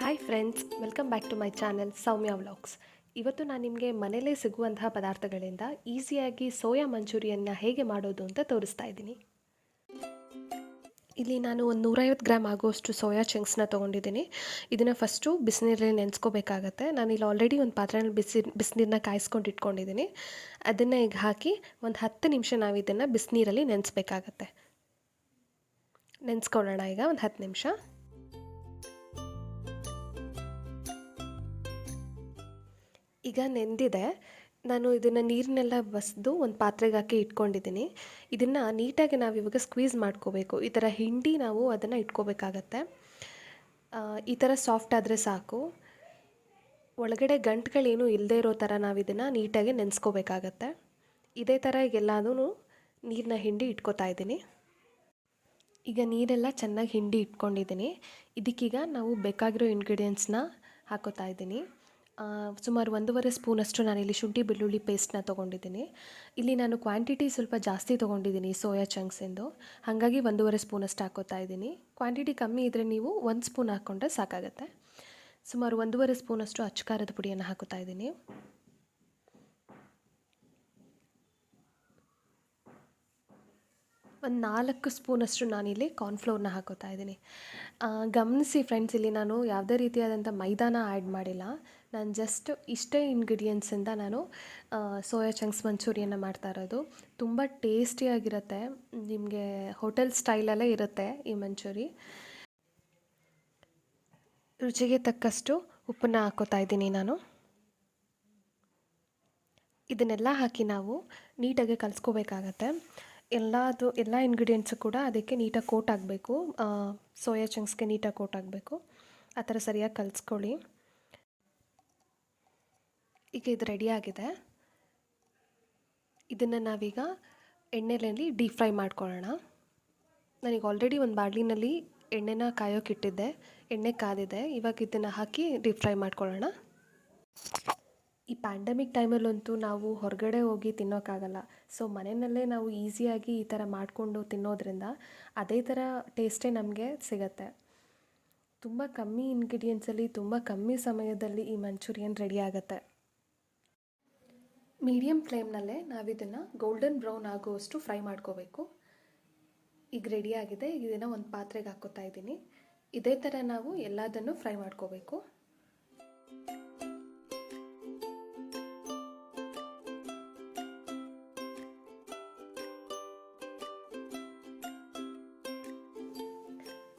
Hi friends, welcome back to my channel Soumya vlogs. ಇವತ್ತು ನಾನು ನಿಮಗೆ ಮನೆಯಲ್ಲೇ ಸಿಗುವಂತಹ ಪದಾರ್ಥಗಳಿಂದ ಈಸಿಯಾಗಿ ಸೋಯಾ ಮಂಚೂರಿಯನ್ನ ಹೇಗೆ ಮಾಡೋದು ಅಂತ ತೋರಿಸ್ತಾ ಇದ್ದೀನಿ. ಇಲ್ಲಿ ನಾನು ಒಂದು 150 ಗ್ರಾಮ್ ಆಗುವಷ್ಟು ಸೋಯಾ ಚಂಕ್ಸ್ನ ತೊಗೊಂಡಿದ್ದೀನಿ. ಇದನ್ನು ಫಸ್ಟು ಬಿಸಿನೀರಲ್ಲಿ ನೆನೆಸ್ಕೋಬೇಕಾಗತ್ತೆ. ನಾನಿಲ್ಲಿ ಆಲ್ರೆಡಿ ಒಂದು ಪಾತ್ರೆಯಲ್ಲಿ ಬಿಸಿನೀರನ್ನ ಕಾಯಿಸ್ಕೊಂಡು ಇಟ್ಕೊಂಡಿದ್ದೀನಿ. ಅದನ್ನು ಈಗ ಹಾಕಿ ಒಂದು 10 ನಿಮಿಷ ನಾವು ಇದನ್ನು ಬಿಸಿನೀರಲ್ಲಿ ನೆನೆಸ್ಬೇಕಾಗತ್ತೆ. ನೆನೆಸ್ಕೊಳ್ಳೋಣ ಈಗ ಒಂದು 10 ನಿಮಿಷ. ಈಗ ನೆಂದಿದೆ. ನಾನು ಇದನ್ನು ನೀರನ್ನೆಲ್ಲ ಬಸಿದು ಒಂದು ಪಾತ್ರೆಗೆ ಹಾಕಿ ಇಟ್ಕೊಂಡಿದ್ದೀನಿ. ಇದನ್ನು ನೀಟಾಗಿ ನಾವಿವಾಗ ಸ್ಕ್ವೀಸ್ ಮಾಡ್ಕೋಬೇಕು. ಈ ಥರ ಹಿಂಡಿ ನಾವು ಅದನ್ನು ಇಟ್ಕೋಬೇಕಾಗತ್ತೆ. ಈ ಥರ ಸಾಫ್ಟ್ ಆದರೆ ಸಾಕು. ಒಳಗಡೆ ಗಂಟುಗಳೇನು ಇಲ್ಲದೇ ಇರೋ ಥರ ನಾವು ಇದನ್ನು ನೀಟಾಗಿ ನೆನೆಸ್ಕೋಬೇಕಾಗತ್ತೆ. ಇದೇ ಥರ ಈಗೆಲ್ಲನೂ ನೀರನ್ನ ಹಿಂಡಿ ಇಟ್ಕೋತಾ ಇದ್ದೀನಿ. ಈಗ ನೀರೆಲ್ಲ ಚೆನ್ನಾಗಿ ಹಿಂಡಿ ಇಟ್ಕೊಂಡಿದ್ದೀನಿ. ಇದಕ್ಕೀಗ ನಾವು ಬೇಕಾಗಿರೋ ಇಂಗ್ರೀಡಿಯೆಂಟ್ಸ್ನ ಹಾಕೋತಾ ಇದ್ದೀನಿ. ಸುಮಾರು 1.5 ಸ್ಪೂನಷ್ಟು ನಾನಿಲ್ಲಿ ಶುಂಠಿ ಬೆಳ್ಳುಳ್ಳಿ ಪೇಸ್ಟ್ನ ತೊಗೊಂಡಿದ್ದೀನಿ. ಇಲ್ಲಿ ನಾನು ಕ್ವಾಂಟಿಟಿ ಸ್ವಲ್ಪ ಜಾಸ್ತಿ ತೊಗೊಂಡಿದ್ದೀನಿ ಸೋಯಾ ಚಂಕ್ಸಿಂದು, ಹಾಗಾಗಿ 1.5 ಸ್ಪೂನಷ್ಟು ಹಾಕೋತಾ ಇದ್ದೀನಿ. ಕ್ವಾಂಟಿಟಿ ಕಮ್ಮಿ ಇದ್ದರೆ ನೀವು 1 ಸ್ಪೂನ್ ಹಾಕ್ಕೊಂಡ್ರೆ ಸಾಕಾಗುತ್ತೆ. ಸುಮಾರು 1.5 ಸ್ಪೂನಷ್ಟು ಅಚ್ಚಕಾರದ ಪುಡಿಯನ್ನು ಹಾಕೋತಾ ಇದ್ದೀನಿ. ಒಂದು 4 ಸ್ಪೂನಷ್ಟು ನಾನಿಲ್ಲಿ ಕಾರ್ನ್ಫ್ಲೋರ್ನ ಹಾಕೋತಾ ಇದ್ದೀನಿ. ಗಮನಿಸಿ ಫ್ರೆಂಡ್ಸ್, ಇಲ್ಲಿ ನಾನು ಯಾವುದೇ ರೀತಿಯಾದಂಥ ಮೈದಾನ ಆ್ಯಡ್ ಮಾಡಿಲ್ಲ. ನಾನು ಜಸ್ಟ್ ಇಷ್ಟೇ ಇಂಗ್ರೀಡಿಯೆಂಟ್ಸಿಂದ ನಾನು ಸೋಯಾ ಚಂಕ್ಸ್ ಮಂಚೂರಿಯನ್ನು ಮಾಡ್ತಾ ಇರೋದು. ತುಂಬ ಟೇಸ್ಟಿಯಾಗಿರುತ್ತೆ. ನಿಮಗೆ ಹೋಟೆಲ್ ಸ್ಟೈಲಲ್ಲೇ ಇರುತ್ತೆ ಈ ಮಂಚೂರಿ. ರುಚಿಗೆ ತಕ್ಕಷ್ಟು ಉಪ್ಪನ್ನು ಹಾಕೋತಾ ಇದ್ದೀನಿ ನಾನು. ಇದನ್ನೆಲ್ಲ ಹಾಕಿ ನಾವು ನೀಟಾಗಿ ಕಲಿಸ್ಕೋಬೇಕಾಗತ್ತೆ. ಎಲ್ಲ ಇಂಗ್ರೀಡಿಯೆಂಟ್ಸು ಕೂಡ ಅದಕ್ಕೆ ನೀಟಾಗಿ ಕೋಟ್ ಆಗಬೇಕು. ಸೋಯಾ ಚಂಕ್ಸ್ಗೆ ನೀಟಾಗಿ ಕೋಟ್ ಆಗಬೇಕು. ಆ ಥರ ಸರಿಯಾಗಿ ಕಲಿಸ್ಕೊಳ್ಳಿ. ಈಗ ಇದು ರೆಡಿಯಾಗಿದೆ. ಇದನ್ನು ನಾವೀಗ ಎಣ್ಣೆಯಲ್ಲಿ ಡೀಪ್ ಫ್ರೈ ಮಾಡ್ಕೊಳ್ಳೋಣ. ನನಗೆ ಆಲ್ರೆಡಿ ಒಂದು ಬಾಣಲಿನಲ್ಲಿ ಎಣ್ಣೆನ ಕಾಯೋಕ್ಕಿಟ್ಟಿದ್ದೆ. ಎಣ್ಣೆ ಕಾದಿದೆ. ಇವಾಗ ಇದನ್ನು ಹಾಕಿ ಡೀಪ್ ಫ್ರೈ ಮಾಡ್ಕೊಳ್ಳೋಣ. ಈ ಪ್ಯಾಂಡಮಿಕ್ ಟೈಮಲ್ಲಂತೂ ನಾವು ಹೊರಗಡೆ ಹೋಗಿ ತಿನ್ನೋಕ್ಕಾಗಲ್ಲ. ಸೊ ಮನೆಯಲ್ಲೇ ನಾವು ಈಸಿಯಾಗಿ ಈ ಥರ ಮಾಡಿಕೊಂಡು ತಿನ್ನೋದ್ರಿಂದ ಅದೇ ಥರ ಟೇಸ್ಟೇ ನಮಗೆ ಸಿಗತ್ತೆ. ತುಂಬ ಕಮ್ಮಿ ಇಂಗ್ರೀಡಿಯೆಂಟ್ಸಲ್ಲಿ ತುಂಬ ಕಮ್ಮಿ ಸಮಯದಲ್ಲಿ ಈ ಮಂಚೂರಿಯನ್ ರೆಡಿ ಆಗುತ್ತೆ. ಮೀಡಿಯಮ್ ಫ್ಲೇಮ್ನಲ್ಲೇ ನಾವಿದನ್ನು ಗೋಲ್ಡನ್ ಬ್ರೌನ್ ಆಗುವಷ್ಟು ಫ್ರೈ ಮಾಡ್ಕೋಬೇಕು. ಈಗ ರೆಡಿಯಾಗಿದೆ. ಇದನ್ನು ಒಂದು ಪಾತ್ರೆಗೆ ಹಾಕೋತಾ ಇದ್ದೀನಿ. ಇದೇ ಥರ ನಾವು ಎಲ್ಲದನ್ನು ಫ್ರೈ ಮಾಡ್ಕೋಬೇಕು.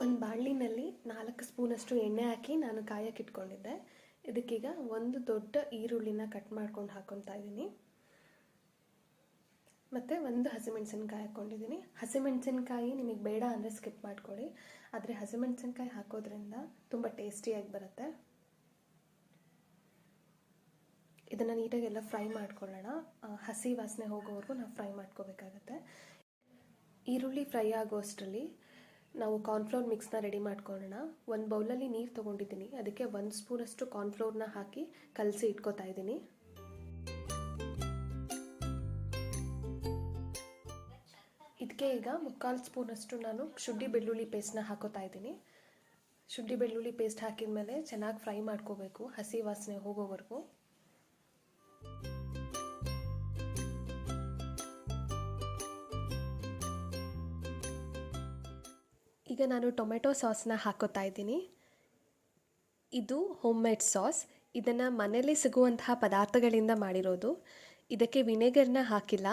ಒಂದು ಬಾಣಲಿನಲ್ಲಿ 4 ಸ್ಪೂನಷ್ಟು ಎಣ್ಣೆ ಹಾಕಿ ನಾನು ಕಾಯಕ್ಕೆ ಇಟ್ಕೊಂಡಿದ್ದೆ. ಇದಕ್ಕೀಗ ಒಂದು ದೊಡ್ಡ ಈರುಳ್ಳಿನ ಕಟ್ ಮಾಡ್ಕೊಂಡು ಹಾಕ್ಕೊತಾ ಇದ್ದೀನಿ. ಮತ್ತು ಒಂದು ಹಸಿಮೆಣಸಿನ್ಕಾಯಿ ಹಾಕ್ಕೊಂಡಿದ್ದೀನಿ. ಹಸಿಮೆಣಸಿನ್ಕಾಯಿ ನಿಮಗೆ ಬೇಡ ಅಂದರೆ ಸ್ಕಿಪ್ ಮಾಡ್ಕೊಳ್ಳಿ. ಆದರೆ ಹಸಿಮೆಣಸಿನ್ಕಾಯಿ ಹಾಕೋದ್ರಿಂದ ತುಂಬ ಟೇಸ್ಟಿಯಾಗಿ ಬರುತ್ತೆ. ಇದನ್ನು ನೀಟಾಗೆಲ್ಲ ಫ್ರೈ ಮಾಡ್ಕೊಳ್ಳೋಣ. ಹಸಿ ವಾಸನೆ ಹೋಗೋವರೆಗೂ ನಾವು ಫ್ರೈ ಮಾಡ್ಕೋಬೇಕಾಗತ್ತೆ. ಈರುಳ್ಳಿ ಫ್ರೈ ಆಗೋಷ್ಟರಲ್ಲಿ ನಾವು ಕಾರ್ನ್ಫ್ಲೋರ್ ಮಿಕ್ಸ್ನ ರೆಡಿ ಮಾಡ್ಕೊಳ್ಳೋಣ. ಒಂದು ಬೌಲಲ್ಲಿ ನೀರು ತೊಗೊಂಡಿದ್ದೀನಿ. ಅದಕ್ಕೆ 1 ಸ್ಪೂನಷ್ಟು ಕಾರ್ನ್ಫ್ಲೋರ್ನ ಹಾಕಿ ಕಲಸಿ ಇಟ್ಕೋತಾ ಇದ್ದೀನಿ. ಇದಕ್ಕೆ ಈಗ 3/4 ಸ್ಪೂನಷ್ಟು ನಾನು ಶುಂಠಿ ಬೆಳ್ಳುಳ್ಳಿ ಪೇಸ್ಟ್ನ ಹಾಕೋತಾ ಇದ್ದೀನಿ. ಶುಂಠಿ ಬೆಳ್ಳುಳ್ಳಿ ಪೇಸ್ಟ್ ಹಾಕಿದ ಮೇಲೆ ಚೆನ್ನಾಗಿ ಫ್ರೈ ಮಾಡ್ಕೋಬೇಕು, ಹಸಿ ವಾಸನೆ ಹೋಗೋವರೆಗೂ. ಈಗ ನಾನು ಟೊಮೆಟೊ ಸಾಸ್ನ ಹಾಕೋತಾ ಇದ್ದೀನಿ. ಇದು ಹೋಮ್ ಮೇಡ್ ಸಾಸ್. ಇದನ್ನು ಮನೆಯಲ್ಲೇ ಸಿಗುವಂತಹ ಪದಾರ್ಥಗಳಿಂದ ಮಾಡಿರೋದು. ಇದಕ್ಕೆ ವಿನೆಗರ್ನ ಹಾಕಿಲ್ಲ.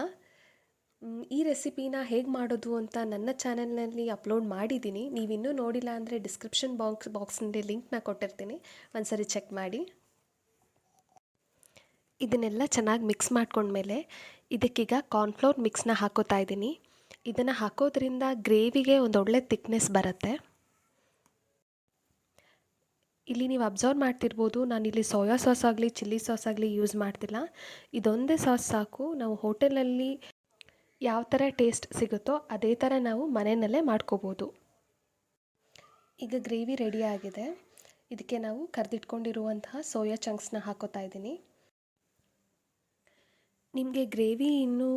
ಈ ರೆಸಿಪಿನ ಹೇಗೆ ಮಾಡೋದು ಅಂತ ನನ್ನ ಚಾನಲ್ನಲ್ಲಿ ಅಪ್ಲೋಡ್ ಮಾಡಿದ್ದೀನಿ. ನೀವಿನ್ನೂ ನೋಡಿಲ್ಲ ಅಂದರೆ ಡಿಸ್ಕ್ರಿಪ್ಷನ್ ಬಾಕ್ಸ್ನಲ್ಲಿ ಲಿಂಕ್ನ ಕೊಟ್ಟಿರ್ತೀನಿ, ಒಂದ್ಸರಿ ಚೆಕ್ ಮಾಡಿ. ಇದನ್ನೆಲ್ಲ ಚೆನ್ನಾಗಿ ಮಿಕ್ಸ್ ಮಾಡ್ಕೊಂಡ್ಮೇಲೆ ಇದಕ್ಕೀಗ ಕಾರ್ನ್ಫ್ಲೋರ್ ಮಿಕ್ಸ್ನ ಹಾಕೋತಾ ಇದ್ದೀನಿ. ಇದನ್ನು ಹಾಕೋದ್ರಿಂದ ಗ್ರೇವಿಗೆ ಒಂದು ಒಳ್ಳೆ ಥಿಕ್ನೆಸ್ ಬರುತ್ತೆ. ಇಲ್ಲಿ ನೀವು ಅಬ್ಸರ್ವ್ ಮಾಡ್ತಿರ್ಬೋದು, ನಾನಿಲ್ಲಿ ಸೋಯಾ ಸಾಸ್ ಆಗಲಿ ಚಿಲ್ಲಿ ಸಾಸ್ ಆಗಲಿ ಯೂಸ್ ಮಾಡ್ತಿಲ್ಲ. ಇದೊಂದೇ ಸಾಸ್ ಸಾಕು. ನಾವು ಹೋಟೆಲಲ್ಲಿ ಯಾವ ಥರ ಟೇಸ್ಟ್ ಸಿಗುತ್ತೋ ಅದೇ ಥರ ನಾವು ಮನೆಯಲ್ಲೇ ಮಾಡ್ಕೋಬೋದು. ಈಗ ಗ್ರೇವಿ ರೆಡಿ ಆಗಿದೆ. ಇದಕ್ಕೆ ನಾವು ಕರೆದಿಟ್ಕೊಂಡಿರುವಂತಹ ಸೋಯಾ ಚಂಕ್ಸ್ನ ಹಾಕೋತಾ ಇದ್ದೀನಿ. ನಿಮಗೆ ಗ್ರೇವಿ ಇನ್ನೂ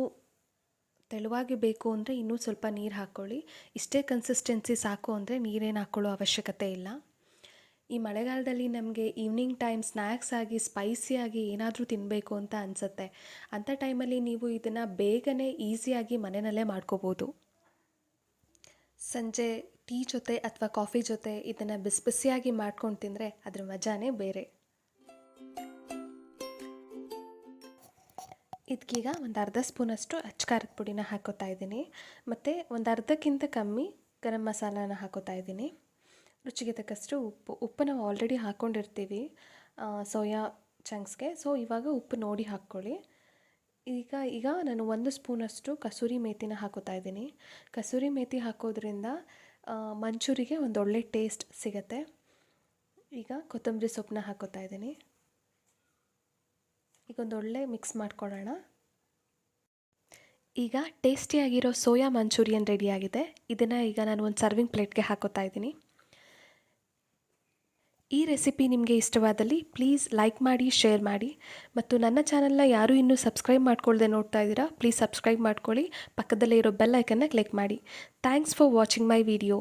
ತೆಳುವಾಗಿ ಬೇಕು ಅಂದರೆ ಇನ್ನೂ ಸ್ವಲ್ಪ ನೀರು ಹಾಕ್ಕೊಳ್ಳಿ. ಇಷ್ಟೇ ಕನ್ಸಿಸ್ಟೆನ್ಸಿ ಸಾಕು ಅಂದರೆ ನೀರೇನು ಹಾಕ್ಕೊಳ್ಳೋ ಅವಶ್ಯಕತೆ ಇಲ್ಲ. ಈ ಮಳೆಗಾಲದಲ್ಲಿ ನಮಗೆ ಈವ್ನಿಂಗ್ ಟೈಮ್ ಸ್ನ್ಯಾಕ್ಸ್ ಆಗಿ ಸ್ಪೈಸಿಯಾಗಿ ಏನಾದರೂ ತಿನ್ನಬೇಕು ಅಂತ ಅನಿಸುತ್ತೆ. ಅಂಥ ಟೈಮಲ್ಲಿ ನೀವು ಇದನ್ನು ಬೇಗನೆ ಈಸಿಯಾಗಿ ಮನೆಯಲ್ಲೇ ಮಾಡ್ಕೋಬೋದು. ಸಂಜೆ ಟೀ ಜೊತೆ ಅಥವಾ ಕಾಫಿ ಜೊತೆ ಇದನ್ನು ಬಿಸಿ ಬಿಸಿಯಾಗಿ ಮಾಡ್ಕೊಂಡು ತಿಂದರೆ ಅದ್ರ ಮಜಾನೇ ಬೇರೆ. ಇದಕ್ಕೀಗ ಒಂದು ಅರ್ಧ ಸ್ಪೂನಷ್ಟು ಅಚ್ಕಾರದ ಪುಡಿನ ಹಾಕೋತಾ ಇದ್ದೀನಿ, ಮತ್ತು ಒಂದು ಅರ್ಧಕ್ಕಿಂತ ಕಮ್ಮಿ ಗರಂ ಮಸಾಲಾನ ಹಾಕೋತಾ ಇದ್ದೀನಿ. ರುಚಿಗೆ ತಕ್ಕಷ್ಟು ಉಪ್ಪು ನಾವು ಆಲ್ರೆಡಿ ಹಾಕ್ಕೊಂಡಿರ್ತೀವಿ ಸೋಯಾ ಚಂಕ್ಸ್ಗೆ, ಸೊ ಇವಾಗ ಉಪ್ಪು ನೋಡಿ ಹಾಕ್ಕೊಳ್ಳಿ. ಈಗ ನಾನು 1 ಸ್ಪೂನಷ್ಟು ಕಸೂರಿ ಮೇಥಿನ ಹಾಕೋತಾ ಇದ್ದೀನಿ. ಕಸೂರಿ ಮೇಥಿ ಹಾಕೋದ್ರಿಂದ ಮಂಚೂರಿಗೆ ಒಂದು ಒಳ್ಳೆ ಟೇಸ್ಟ್ ಸಿಗುತ್ತೆ. ಈಗ ಕೊತ್ತಂಬರಿ ಸೊಪ್ಪನ್ನ ಹಾಕೋತಾ ಇದ್ದೀನಿ. ಈಗ ಒಂದು ಒಳ್ಳೆ ಮಿಕ್ಸ್ ಮಾಡ್ಕೊಳ್ಳೋಣ. ಈಗ ಟೇಸ್ಟಿಯಾಗಿರೋ ಸೋಯಾ ಮಂಚೂರಿಯನ್ ರೆಡಿಯಾಗಿದೆ. ಇದನ್ನು ಈಗ ನಾನು ಒಂದು ಸರ್ವಿಂಗ್ ಪ್ಲೇಟ್ಗೆ ಹಾಕೋತಾ ಇದ್ದೀನಿ. ಈ ರೆಸಿಪಿ ನಿಮಗೆ ಇಷ್ಟವಾದಲ್ಲಿ ಪ್ಲೀಸ್ ಲೈಕ್ ಮಾಡಿ, ಶೇರ್ ಮಾಡಿ, ಮತ್ತು ನನ್ನ ಚಾನಲ್ನ ಯಾರೂ ಇನ್ನೂ ಸಬ್ಸ್ಕ್ರೈಬ್ ಮಾಡ್ಕೊಳ್ಳದೆ ನೋಡ್ತಾ ಇದ್ದೀರಾ, ಪ್ಲೀಸ್ ಸಬ್ಸ್ಕ್ರೈಬ್ ಮಾಡ್ಕೊಳ್ಳಿ. ಪಕ್ಕದಲ್ಲೇ ಇರೋ ಬೆಲ್ ಐಕನ್ನ ಕ್ಲಿಕ್ ಮಾಡಿ. Thanks for watching my video.